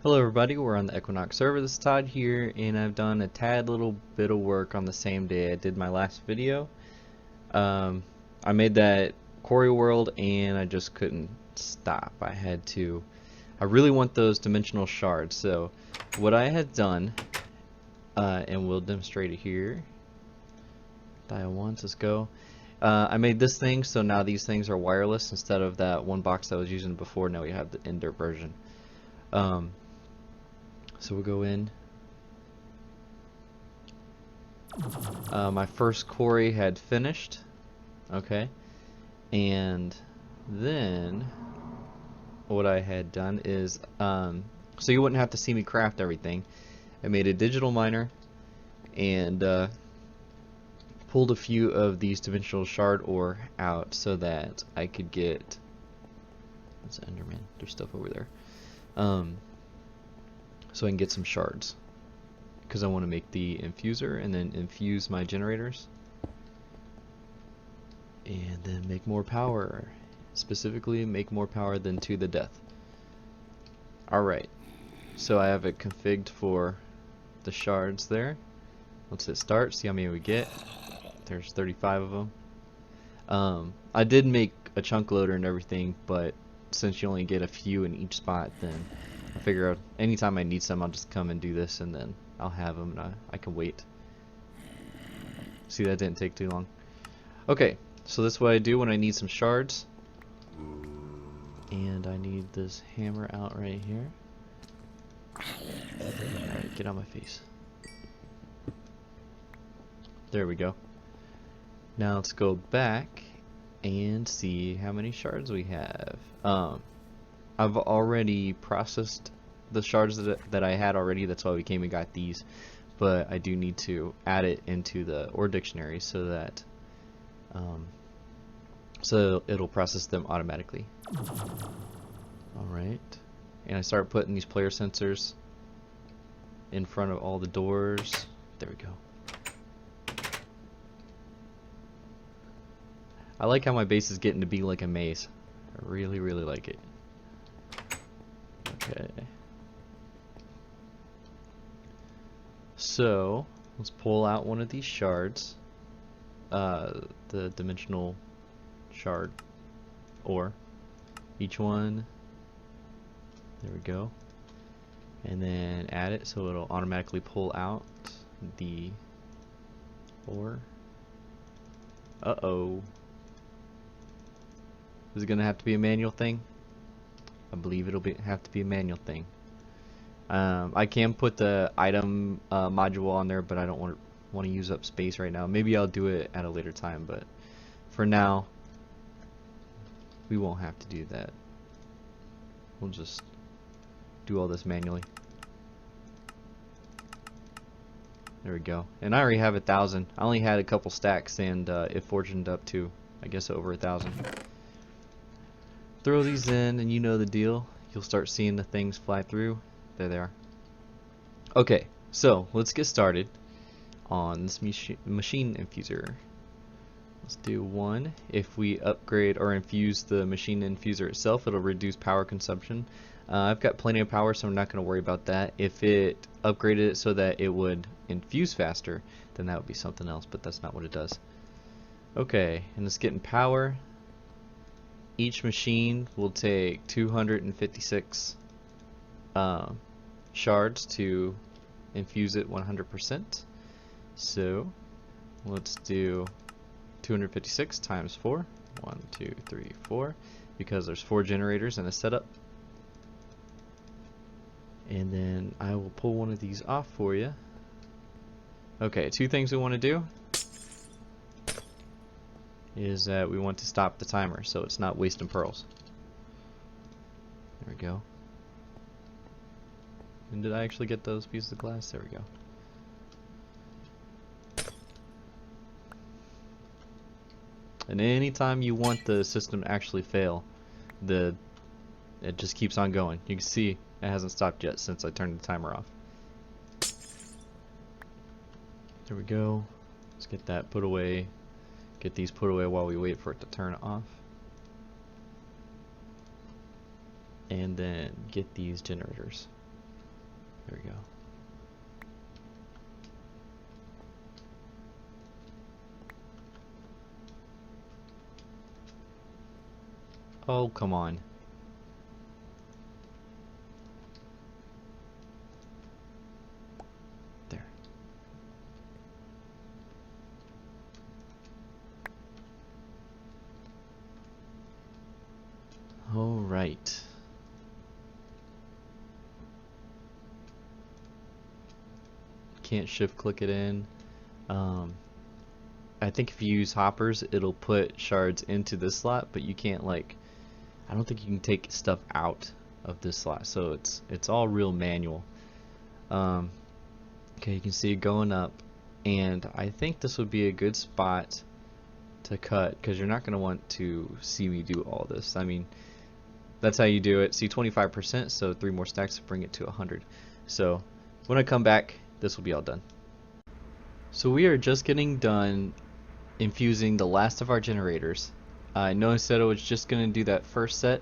Hello everybody, we're on the Equinox server. This is Todd here, and I've done a tad little bit of work on the same day I did my last video. I made that quarry world and I just couldn't stop. I really want those dimensional shards. So what I had done, and we'll demonstrate it here. Dial once, let's go. I made this thing so now these things are wireless instead of that one box I was using before. Now we have the Ender version. So we'll go in. My first quarry had finished. Okay. And then what I had done is, so you wouldn't have to see me craft everything, I made a digital miner and pulled a few of these dimensional shard ore out so that I could get, that's Enderman, there's stuff over there. So I can get some shards because I want to make the infuser and then infuse my generators and then make more power, specifically make more power than to the death. Alright, so I have it configured for the shards there. Let's hit start, see how many we get. There's 35 of them. I did make a chunk loader and everything, but since you only get a few in each spot, then I figure out anytime I need some, I'll just come and do this, and then I'll have them, and I can wait. See, that didn't take too long. Okay, so that's what I do when I need some shards. And I need this hammer out right here. Alright, get out of my face. There we go. Now let's go back and see how many shards we have. I've already processed the shards that I had already, that's why we came and got these, but I do need to add it into the ore dictionary so that so it'll process them automatically. Alright, and I start putting these player sensors in front of all the doors. There we go. I like how my base is getting to be like a maze. I really like it. Okay. So let's pull out one of these shards, the dimensional shard ore. Each one. There we go. And then add it so it'll automatically pull out the ore. Uh-oh. Is it gonna have to be a manual thing? I believe it'll have to be a manual thing. I can put the item module on there, but I don't want to use up space right now. Maybe I'll do it at a later time, but for now, we won't have to do that. We'll just do all this manually. There we go. And I already have 1,000. I only had a couple stacks, and it fortuned up to, I guess, over 1,000. Throw these in and you know the deal. You'll start seeing the things fly through. There they are. Okay, so let's get started on this machine infuser. Let's do one. If we upgrade or infuse the machine infuser itself, it'll reduce power consumption. I've got plenty of power, so I'm not going to worry about that. If it upgraded it so that it would infuse faster, then that would be something else, but that's not what it does. Okay, and it's getting power. Each machine will take 256 shards to infuse it 100%. So let's do 256 times 4. 1, 2, 3, 4. Because there's 4 generators in a setup. And then I will pull one of these off for you. Okay, 2 things we want to do is that we want to stop the timer so it's not wasting pearls. There we go. And did I actually get those pieces of glass? There we go. And anytime you want the system to actually fail, it just keeps on going. You can see it hasn't stopped yet since I turned the timer off. There we go. Let's get that put away. Get these put away while we wait for it to turn off. and then get these generators. There we go. Oh, come on. There. All right. Can't shift click it in. I think if you use hoppers, it'll put shards into this slot, but you can't, like, I don't think you can take stuff out of this slot, so it's all real manual. Okay, you can see it going up, and I think this would be a good spot to cut, because you're not going to want to see me do all this. I mean, that's how you do it. See, 25%, so 3 more stacks to bring it to 100. So when I come back, this will be all done. So we are just getting done infusing the last of our generators. I noticed that I was just going to do that first set,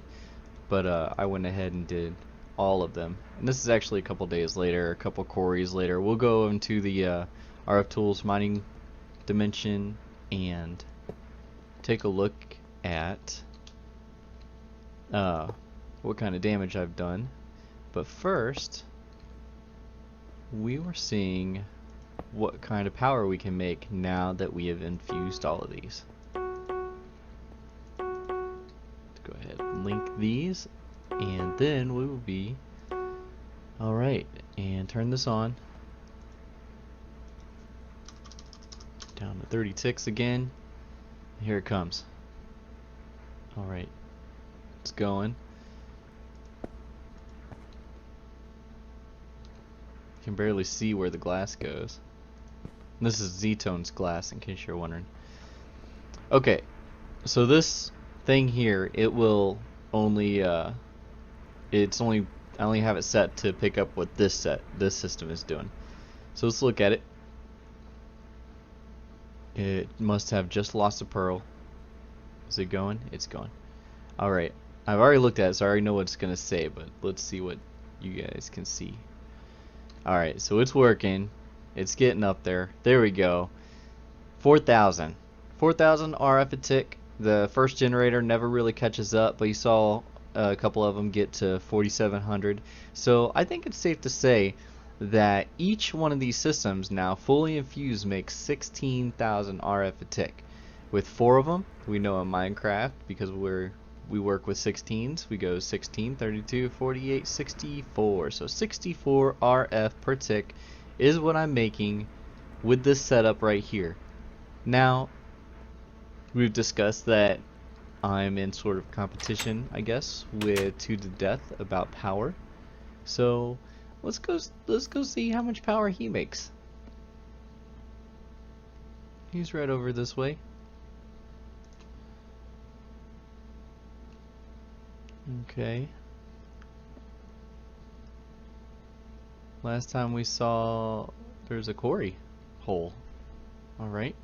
but I went ahead and did all of them. And this is actually a couple days later, a couple quarries later. We'll go into the RF Tools mining dimension and take a look at what kind of damage I've done. But first, we were seeing what kind of power we can make now that we have infused all of these. Let's go ahead and link these, and then we will be alright. And turn this on. Down to 30 ticks again. Here it comes. Alright, it's going. You can barely see where the glass goes. This is Z-Tone's glass, in case you're wondering. Okay, so this thing here, it will only, I only have it set to pick up what this system is doing. So let's look at it. It must have just lost a pearl. Is it going? It's going. Alright, I've already looked at it, so I already know what it's going to say, but let's see what you guys can see. Alright, so it's working. It's getting up there. There we go. 4,000. 4,000 RF a tick. The first generator never really catches up, but you saw a couple of them get to 4,700. So I think it's safe to say that each one of these systems now fully infused makes 16,000 RF a tick. With 4 of them, we know in Minecraft, because we work with 16s, we go 16, 32, 48, 64. So 64 RF per tick is what I'm making with this setup right here. Now, we've discussed that I'm in sort of competition, I guess, with 2 to Death about power. So let's go see how much power he makes. He's right over this way. Okay. Last time we saw there's a quarry hole. Alright.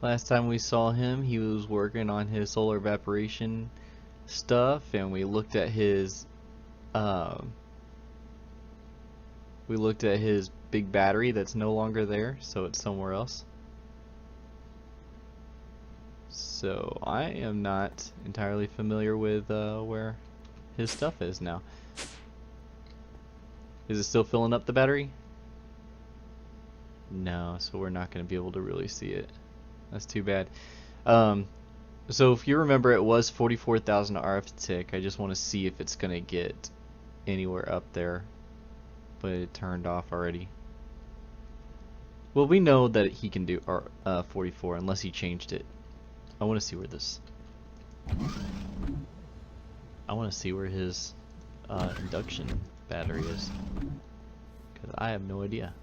Last time we saw him, he was working on his solar evaporation stuff, and we looked at his big battery that's no longer there, so it's somewhere else. So I am not entirely familiar with where his stuff is now. Is it still filling up the battery? No, so we're not going to be able to really see it. That's too bad. So if you remember, it was 44,000 RF tick. I just want to see if it's going to get anywhere up there, but it turned off already. Well, we know that he can do 44 unless he changed it. I want to see where this. I want to see where his induction battery is, because I have no idea.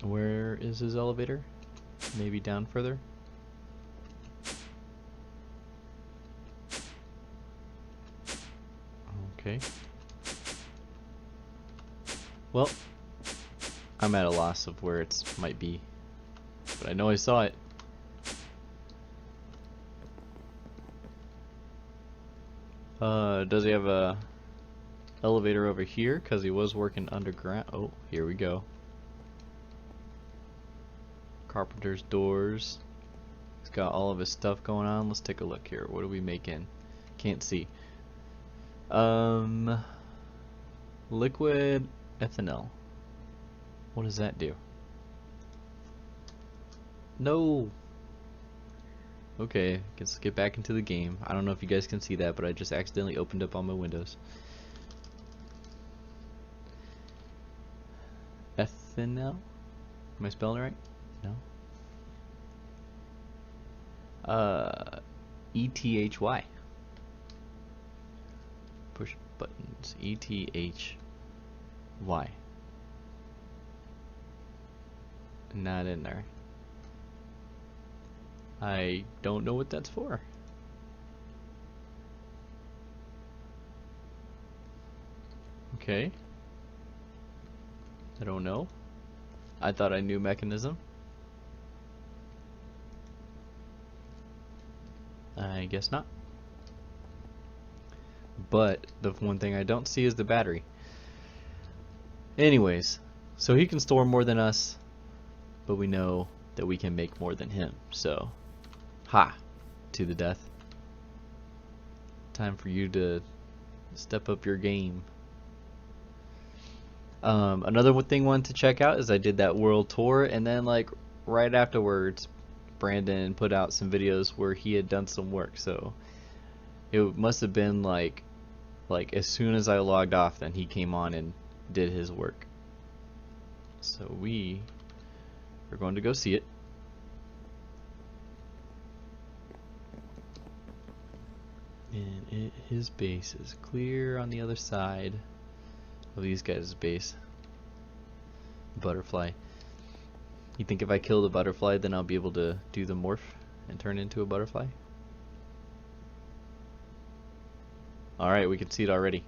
Where is his elevator? Maybe down further? Okay. Well, I'm at a loss of where it might be, but I know I saw it. Does he have a elevator over here? Because he was working underground. Oh, here we go. Carpenter's doors. He's got all of his stuff going on. Let's take a look here. What are we making? Can't see. Liquid ethanol. What does that do? No. Okay, let's get back into the game. I don't know if you guys can see that, but I just accidentally opened up all my windows. Ethanol? Am I spelling it right? No. E-T-H-Y. Push buttons. E-T-H-Y. Not in there. I don't know what that's for. Okay. I don't know. I thought I knew mechanism. I guess not. But the one thing I don't see is the battery. Anyways, so he can store more than us, but we know that we can make more than him. So, ha, to the death. Time for you to step up your game. Another thing I wanted to check out is I did that world tour, and then like right afterwards Brandon put out some videos where he had done some work. So it must have been like as soon as I logged off, then he came on and did his work. So we are going to go see it. And his base is clear on the other side of these guys' base. Butterfly. You think if I kill the butterfly, then I'll be able to do the morph and turn into a butterfly? Alright, we can see it already.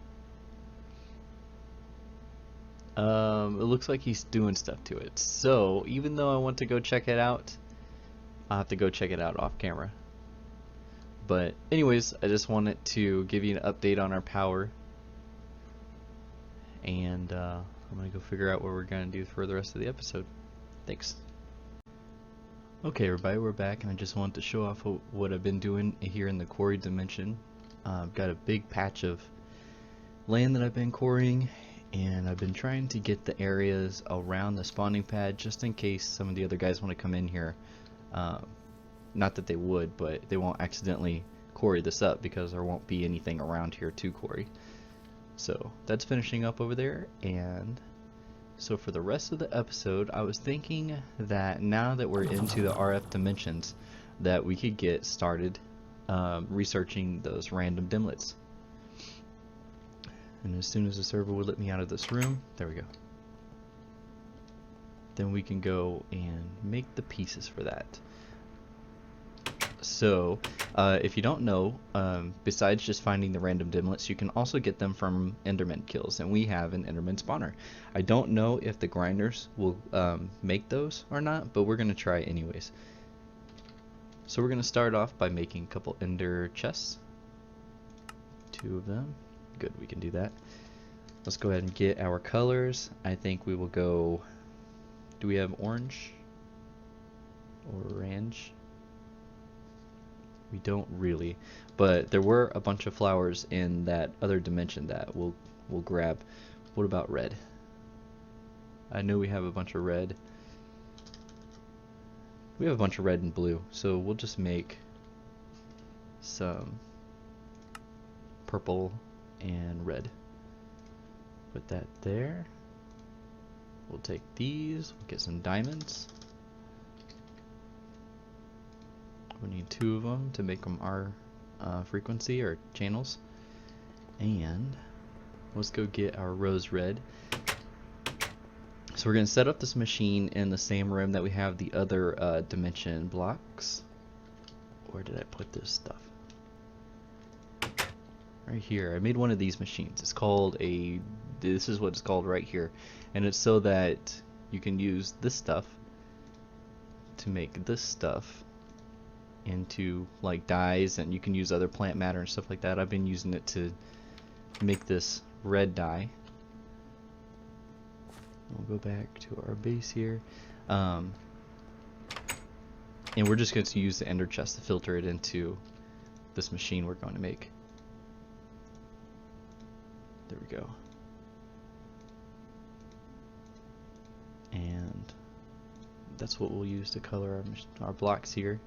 It looks like he's doing stuff to it. So, even though I want to go check it out, I'll have to go check it out off camera. But anyways, I just wanted to give you an update on our power. And I'm going to go figure out what we're going to do for the rest of the episode. Thanks. Okay everybody, we're back, and I just wanted to show off what I've been doing here in the quarry dimension. I've got a big patch of land that I've been quarrying, and I've been trying to get the areas around the spawning pad just in case some of the other guys want to come in here. Not that they would, but they won't accidentally quarry this up because there won't be anything around here to quarry. So that's finishing up over there, and so for the rest of the episode I was thinking that now that we're into the RF dimensions that we could get started researching those random dimlets. And as soon as the server would let me out of this room, there we go, then we can go and make the pieces for that. So if you don't know, besides just finding the random dimlets, you can also get them from enderman kills, and we have an enderman spawner. I don't know if the grinders will make those or not, but we're going to try anyways. So we're going to start off by making a couple ender chests. 2 of them. Good, we can do that. Let's go ahead and get our colors. I think we will go, do we have orange? Orange? We don't really, but there were a bunch of flowers in that other dimension that we'll grab. What about red? I know we have a bunch of red. We have a bunch of red and blue, so we'll just make some purple and red. Put that there. We'll take these, we'll get some diamonds. We need 2 of them to make them our frequency or channels. And let's go get our rose red. So we're going to set up this machine in the same room that we have the other dimension blocks. Where did I put this stuff? Right here. I made one of these machines. It's called a, this is what it's called right here. And it's so that you can use this stuff to make this stuff. into like dyes, and you can use other plant matter and stuff like that. I've been using it to make this red dye. We'll go back to our base here, and we're just going to use the ender chest to filter it into this machine we're going to make. There we go. And that's what we'll use to color our blocks here.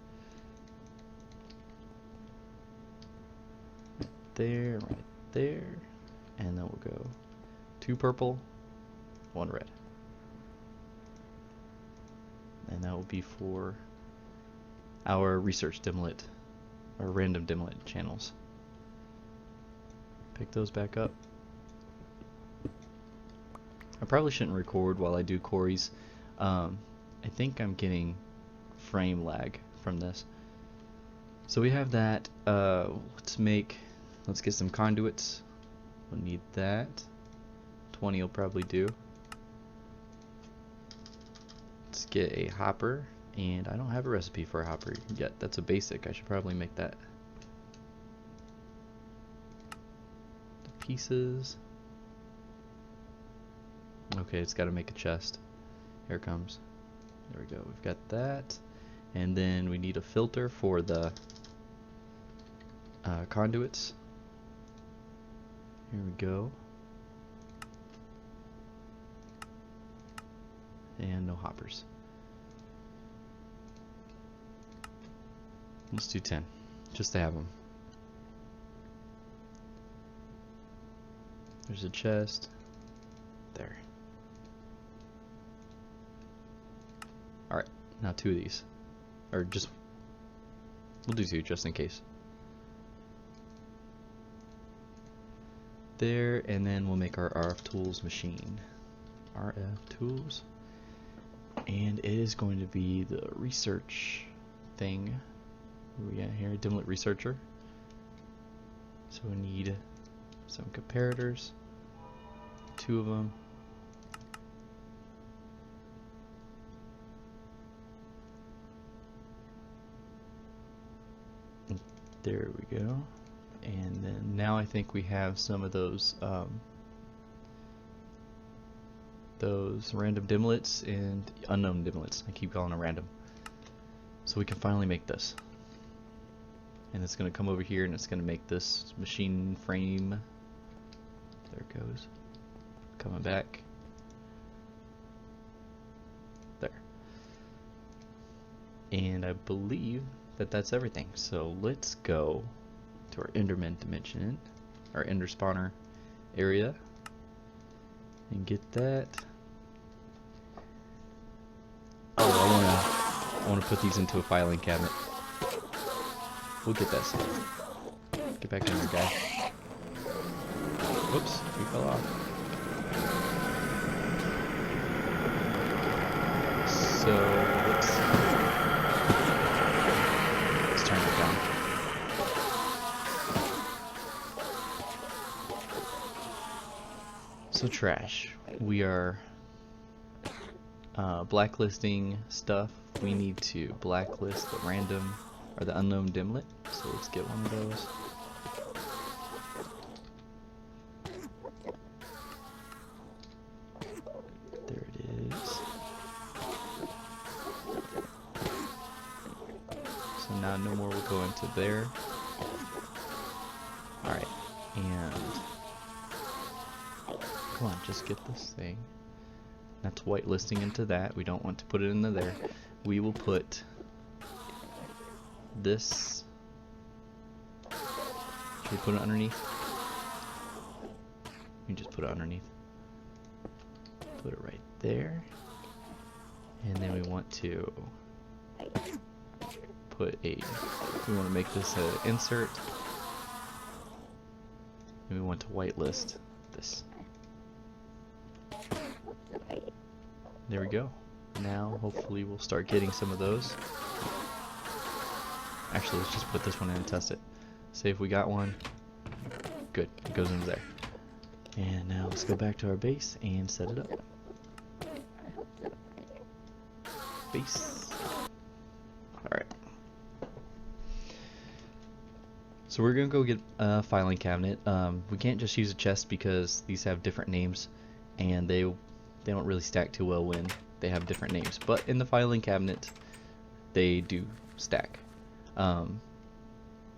Right there, and then we'll go 2 purple, 1 red. And that will be for our research dimlet, or random dimlet channels. Pick those back up. I probably shouldn't record while I do quarries. I think I'm getting frame lag from this. So we have that. Let's get some conduits. We'll need that. 20 will probably do. Let's get a hopper, and I don't have a recipe for a hopper yet. That's a basic. I should probably make that. The pieces. Okay, it's got to make a chest. Here it comes. There we go. We've got that, and then we need a filter for the conduits. Here we go. And no hoppers. Let's do 10, just to have them. There's a chest. There. Alright, now 2 of these. Or just, we'll do 2 just in case. There, and then we'll make our RF tools machine. RF tools. And it is going to be the research thing. What do we got here? Dimlet-researcher. So we need some comparators. 2 of them. There we go. And then now I think we have some of those random dimlets and unknown dimlets. I keep calling them random. So we can finally make this. And it's going to come over here and it's going to make this machine frame. There it goes. Coming back. There. And I believe that that's everything. So let's go to our Enderman dimension, our Ender spawner area, and get that. Oh, I want to put these into a filing cabinet. We'll get that soon. Get back in there, guy. Whoops, we fell off. So let's turn it down. So trash. We are blacklisting stuff. We need to blacklist the random or the unknown dimlet. So let's get one of those. There it is. So now no more will go into there. Alright, and come on, just get this thing. That's whitelisting into that. We don't want to put it into there. We will put this. Should we put it underneath? We can just put it underneath. Put it right there. And then we want to put we want to make this an insert. And we want to whitelist this. There we go. Now hopefully we'll start getting some of those. Actually, let's just put this one in and test it. See if we got one. Good, it goes into there. And now let's go back to our base and set it up. Base. Alright. So we're gonna go get a filing cabinet. We can't just use a chest because these have different names, and they don't really stack too well when they have different names. But in the filing cabinet, they do stack. The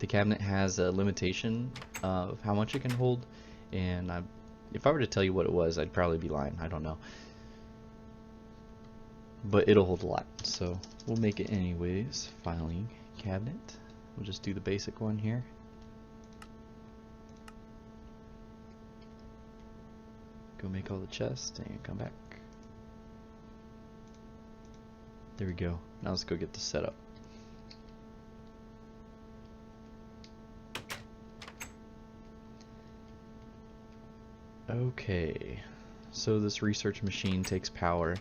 cabinet has a limitation of how much it can hold, and if I were to tell you what it was, I'd probably be lying. I don't know. But it'll hold a lot, so we'll make it anyways. Filing cabinet. We'll just do the basic one here. Go make all the chests and come back. There we go. Now let's go get this set up. Okay, so this research machine takes power.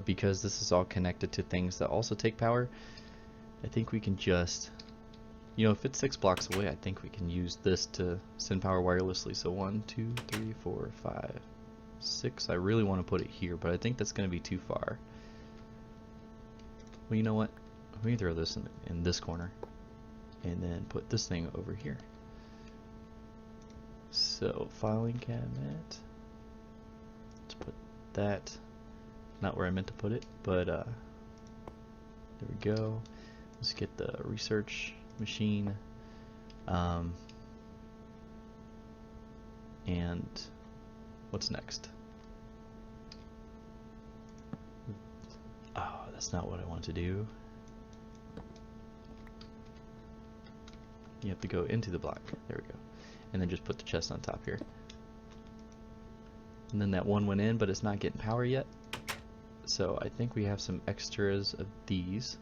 Because this is all connected to things that also take power, I think we can just, you know, if it's 6 blocks away, I think we can use this to send power wirelessly. So 1, 2, 3, 4, 5, 6. I really want to put it here, but I think that's going to be too far. Well, you know what? Let me throw this in this corner, and then put this thing over here. So filing cabinet. Let's put that. Not where I meant to put it, but there we go. Let's get the research machine, and what's next? Oh, that's not what I want to do. You have to go into the block. There we go. And then just put the chest on top here. And then that one went in, but it's not getting power yet. So I think we have some extras of these,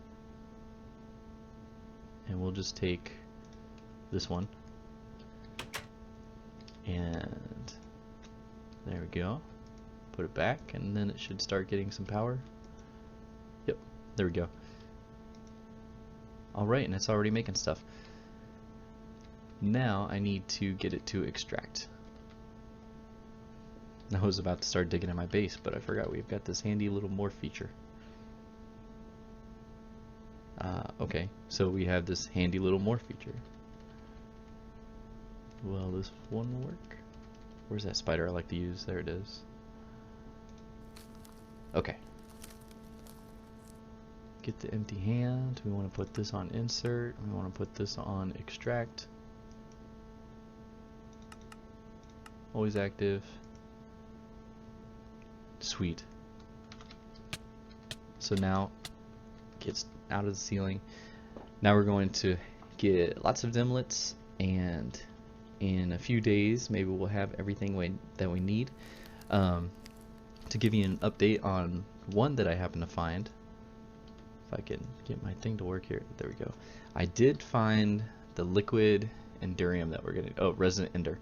and we'll just take this one, and there we go. Put it back, and then it should start getting some power. Yep, there we go. Alright, and it's already making stuff. Now I need to get it to extract. I was about to start digging in my base, but I forgot we've got this handy little morph feature. Okay, so we have this handy little morph feature. Will this one work? Where's that spider I like to use? There it is. Okay. Get the empty hand. We want to put this on insert. We want to put this on extract. Always active. Sweet. So now it gets out of the ceiling. Now we're going to get lots of dimlets, and in a few days maybe we'll have everything that we need. To give you an update on one that I happen to find, if I can get my thing to work here. There we go. I did find the liquid endurium that we're gonna, resident ender.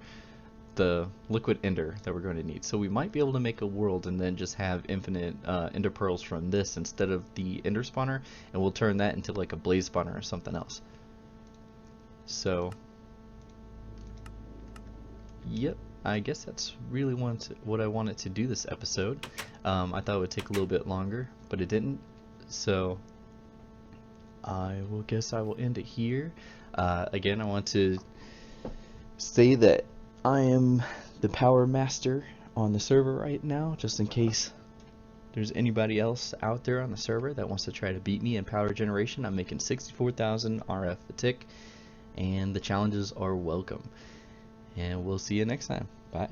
The liquid ender that we're going to need. So we might be able to make a world and then just have infinite ender pearls from this instead of the ender spawner, and we'll turn that into like a blaze spawner or something else. So yep, I guess that's really what I wanted to do this episode. I thought it would take a little bit longer, but it didn't. So I will end it here. Again, I want to say that I am the power master on the server right now, just in case there's anybody else out there on the server that wants to try to beat me in power generation. I'm making 64,000 RF a tick, and the challenges are welcome. And we'll see you next time. Bye.